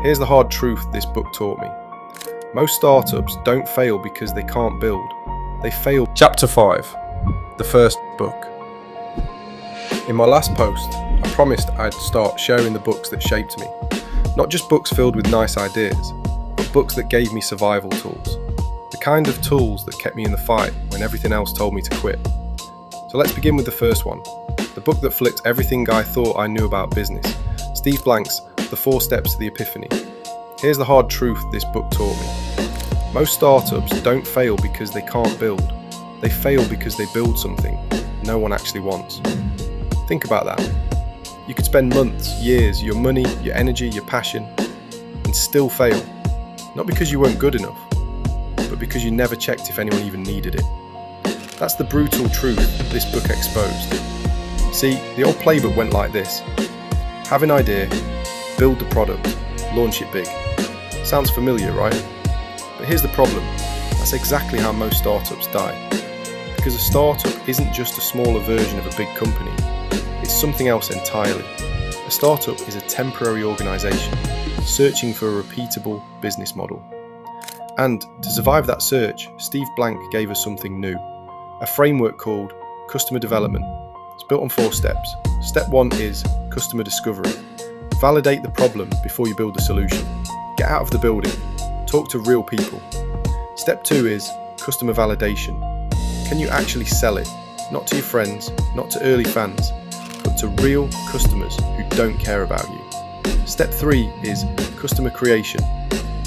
Here's the hard truth this book taught me. Most startups don't fail because they can't build. They fail. Chapter 5. The first book. In my last post, I promised I'd start sharing the books that shaped me. Not just books filled with nice ideas, but books that gave me survival tools. The kind of tools that kept me in the fight when everything else told me to quit. So let's begin with the first one. The book that flipped everything I thought I knew about business. Steve Blank's The 4 Steps to the Epiphany. Here's the hard truth this book taught me. Most startups don't fail because they can't build. They fail because they build something no one actually wants. Think about that. You could spend months, years, your money, your energy, your passion, and still fail. Not because you weren't good enough, but because you never checked if anyone even needed it. That's the brutal truth this book exposed. See, the old playbook went like this. Have an idea, build the product, launch it big. Sounds familiar, right? But here's the problem. That's exactly how most startups die. Because a startup isn't just a smaller version of a big company. It's something else entirely. A startup is a temporary organisation searching for a repeatable business model. And to survive that search, Steve Blank gave us something new. A framework called customer development. It's built on 4 steps. Step 1 is customer discovery. Validate the problem before you build the solution. Get out of the building. Talk to real people. Step 2 is customer validation. Can you actually sell it? Not to your friends, not to early fans, but to real customers who don't care about you. Step 3 is customer creation.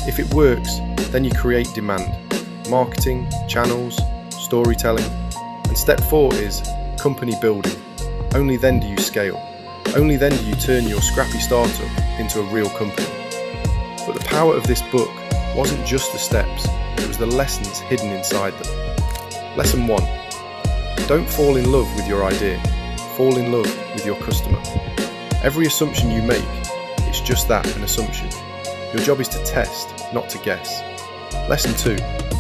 If it works, then you create demand. Marketing, channels, storytelling. And step 4 is company building. Only then do you scale. Only then do you turn your scrappy startup into a real company. But the power of this book wasn't just the steps, it was the lessons hidden inside them. Lesson 1. Don't fall in love with your idea. Fall in love with your customer. Every assumption you make, it's just that, an assumption. Your job is to test, not to guess. Lesson 2.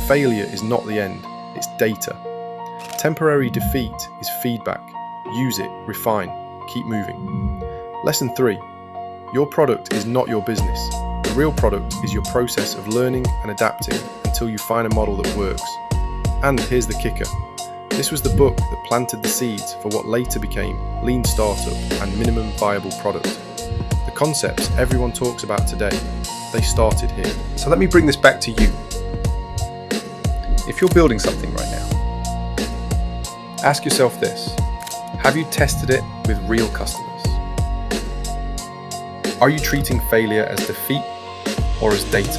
Failure is not the end, it's data. Temporary defeat is feedback. Use it, refine, keep moving. Lesson 3. Your product is not your business. The real product is your process of learning and adapting until you find a model that works. And here's the kicker. This was the book that planted the seeds for what later became Lean Startup and Minimum Viable Product. The concepts everyone talks about today, they started here. So let me bring this back to you. If you're building something right now, ask yourself this. Have you tested it with real customers? Are you treating failure as defeat or as data?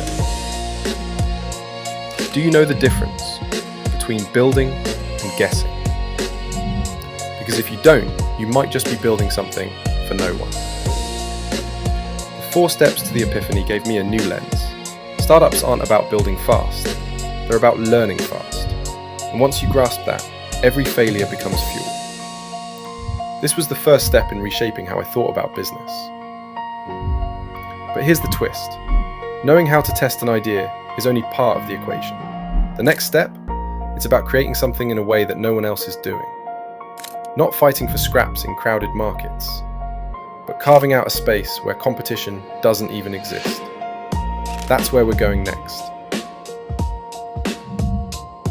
Do you know the difference between building and guessing? Because if you don't, you might just be building something for no one. The 4 steps to the Epiphany gave me a new lens. Startups aren't about building fast, they're about learning fast. And once you grasp that, every failure becomes fuel. This was the first step in reshaping how I thought about business. But here's the twist. Knowing how to test an idea is only part of the equation. The next step, it's about creating something in a way that no one else is doing. Not fighting for scraps in crowded markets, but carving out a space where competition doesn't even exist. That's where we're going next.